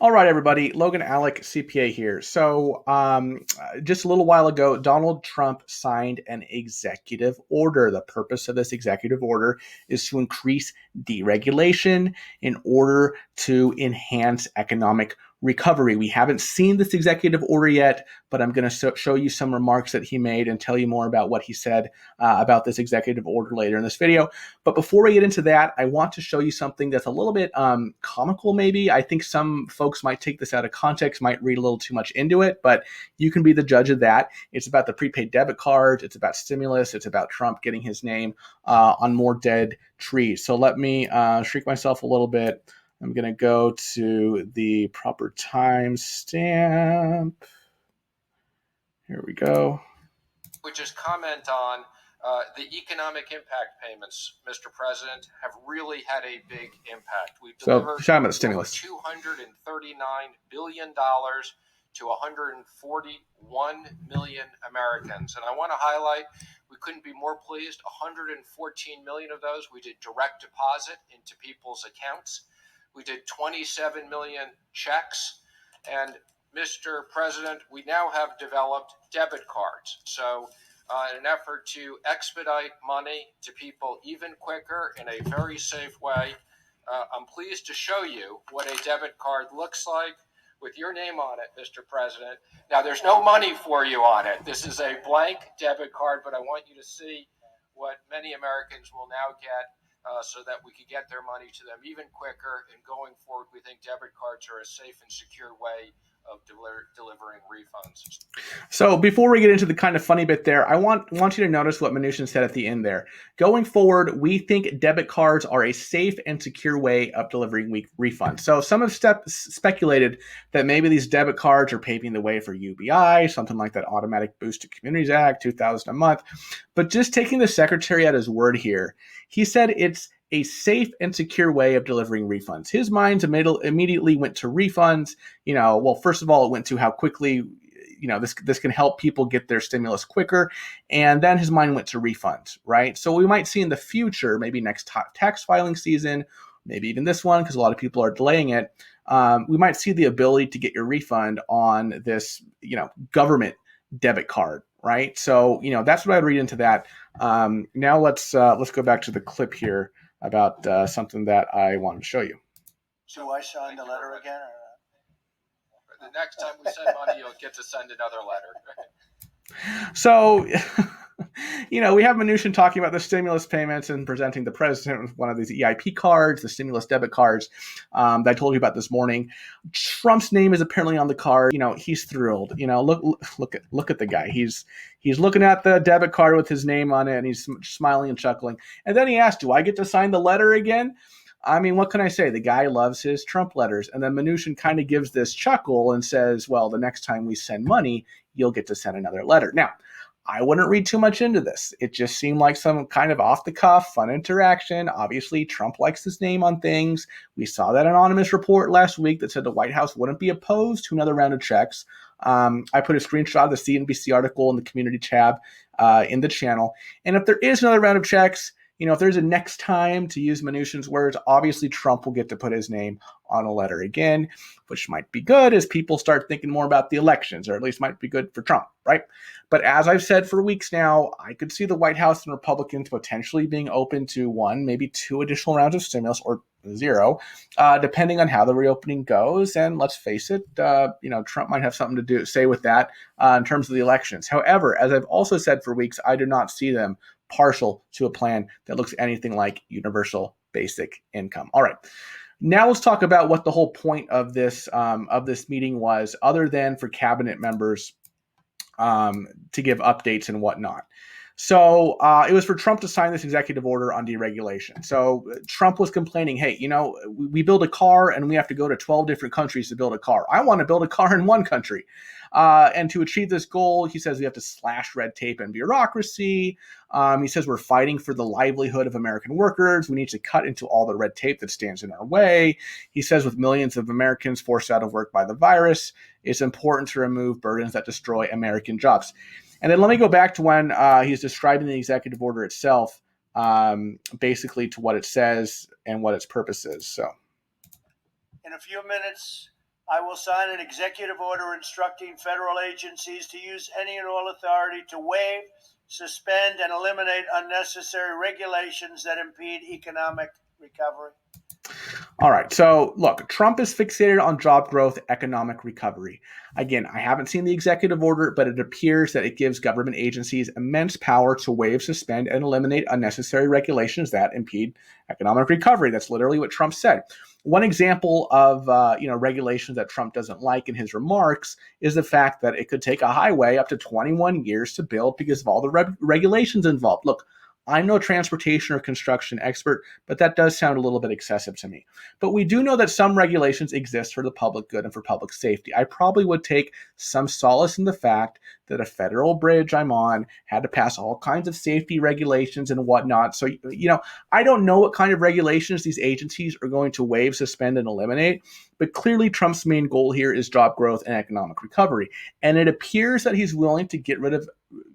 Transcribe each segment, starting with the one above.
All right, everybody. Logan Alec, CPA here. Just a little while ago, Donald Trump signed an executive order. The purpose of this executive order is to increase deregulation in order to enhance economic recovery. We haven't seen this executive order yet, but I'm going to show you some remarks that he made and tell you more about what he said about this executive order later in this video. But before we get into that, I want to show you something that's a little bit comical, maybe. I think some folks might take this out of context, might read a little too much into it, but you can be the judge of that. It's about the prepaid debit cards. It's about stimulus. It's about Trump getting his name on more dead trees. So let me shrink myself a little bit. I'm going to go to the proper timestamp. Here we go. Would just comment on the economic impact payments, Mr. President, have really had a big impact. We've delivered stimulus. $239 billion to 141 million Americans. And I want to highlight, we couldn't be more pleased. 114 million of those we did direct deposit into people's accounts. We did 27 million checks. And Mr. President, we now have developed debit cards. So in an effort to expedite money to people even quicker in a very safe way, I'm pleased to show you what a debit card looks like with your name on it, Mr. President. Now, there's no money for you on it. This is a blank debit card, but I want you to see what many Americans will now get so that we could get their money to them even quicker. And going forward, we think debit cards are a safe and secure way of delivering refunds. So before we get into the kind of funny bit there, I want you to notice what Mnuchin said at the end there. Going forward, we think debit cards are a safe and secure way of delivering refunds. So some have speculated that maybe these debit cards are paving the way for UBI, something like that Automatic Boost to Communities Act, $2,000 a month. But just taking the secretary at his word here, he said it's a safe and secure way of delivering refunds. His mind immediately went to refunds. Well, first of all, it went to how quickly, this can help people get their stimulus quicker. And then his mind went to refunds, right? So we might see in the future, maybe next tax filing season, maybe even this one, because a lot of people are delaying it. We might see the ability to get your refund on this, government debit card, right? So, that's what I'd read into that. Now let's go back to the clip here about something that I wanted to show you. Do I sign the letter again? The next time we send money, you'll get to send another letter. So, we have Mnuchin talking about the stimulus payments and presenting the president with one of these EIP cards, the stimulus debit cards that I told you about this morning. Trump's name is apparently on the card. He's thrilled. Look at the guy. He's looking at the debit card with his name on it, and he's smiling and chuckling. And then he asked, "Do I get to sign the letter again?" I mean, what can I say? The guy loves his Trump letters. And then Mnuchin kind of gives this chuckle and says, well, the next time we send money, you'll get to send another letter. Now, I wouldn't read too much into this. It just seemed like some kind of off-the-cuff, fun interaction. Obviously, Trump likes his name on things. We saw that anonymous report last week that said the White House wouldn't be opposed to another round of checks. I put a screenshot of the CNBC article in the community tab in the channel. And if there is another round of checks, if there's a next time, to use Mnuchin's words, obviously Trump will get to put his name on a letter again, which might be good as people start thinking more about the elections, or at least might be good for Trump, right? But as I've said for weeks now, I could see the White House and Republicans potentially being open to one, maybe two additional rounds of stimulus, or zero, depending on how the reopening goes. And let's face it, Trump might have something to say with that in terms of the elections. However, as I've also said for weeks, I do not see them partial to a plan that looks anything like universal basic income. All right. Now let's talk about what the whole point of this meeting was, other than for cabinet members to give updates and whatnot. So it was for Trump to sign this executive order on deregulation. So Trump was complaining, hey, we build a car and we have to go to 12 different countries to build a car. I want to build a car in one country. And to achieve this goal, he says we have to slash red tape and bureaucracy. He says we're fighting for the livelihood of American workers. We need to cut into all the red tape that stands in our way. He says with millions of Americans forced out of work by the virus, it's important to remove burdens that destroy American jobs. And then let me go back to when he's describing the executive order itself, basically to what it says and what its purpose is. So, in a few minutes, I will sign an executive order instructing federal agencies to use any and all authority to waive, suspend, and eliminate unnecessary regulations that impede economic recovery. All right. So, look, Trump is fixated on job growth, economic recovery. Again, I haven't seen the executive order, but it appears that it gives government agencies immense power to waive, suspend, and eliminate unnecessary regulations that impede economic recovery. That's literally what Trump said. One example of regulations that Trump doesn't like in his remarks is the fact that it could take a highway up to 21 years to build because of all the regulations involved. Look, I'm no transportation or construction expert, but that does sound a little bit excessive to me. But we do know that some regulations exist for the public good and for public safety. I probably would take some solace in the fact that a federal bridge I'm on had to pass all kinds of safety regulations and whatnot. So, I don't know what kind of regulations these agencies are going to waive, suspend, and eliminate, but clearly Trump's main goal here is job growth and economic recovery. And it appears that he's willing to get rid of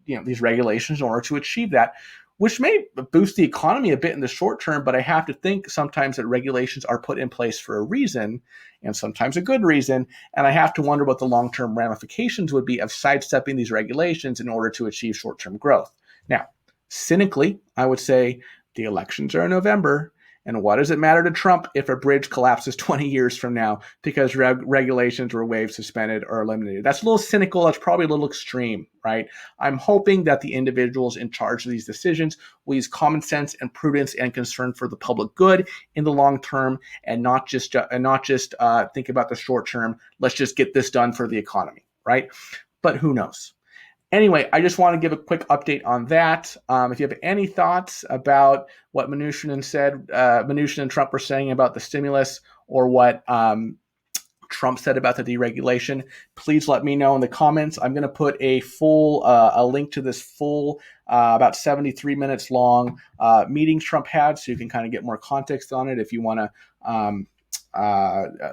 these regulations in order to achieve that, which may boost the economy a bit in the short term, but I have to think sometimes that regulations are put in place for a reason, and sometimes a good reason, and I have to wonder what the long-term ramifications would be of sidestepping these regulations in order to achieve short-term growth. Now, cynically, I would say the elections are in November, and what does it matter to Trump if a bridge collapses 20 years from now because regulations were waived, suspended, or eliminated? That's a little cynical. That's probably a little extreme, right? I'm hoping that the individuals in charge of these decisions will use common sense and prudence and concern for the public good in the long term, and not just think about the short term. Let's just get this done for the economy, right? But who knows? Anyway, I just want to give a quick update on that. If you have any thoughts about what Mnuchin and Trump were saying about the stimulus, or what Trump said about the deregulation, please let me know in the comments. I'm going to put a link to this full, about 73 minutes long meetings Trump had, so you can kind of get more context on it if you want to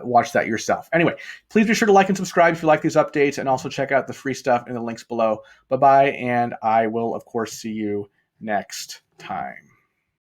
watch that yourself. Anyway, please be sure to like and subscribe if you like these updates, and also check out the free stuff in the links below. Bye-bye, and I will, of course, see you next time.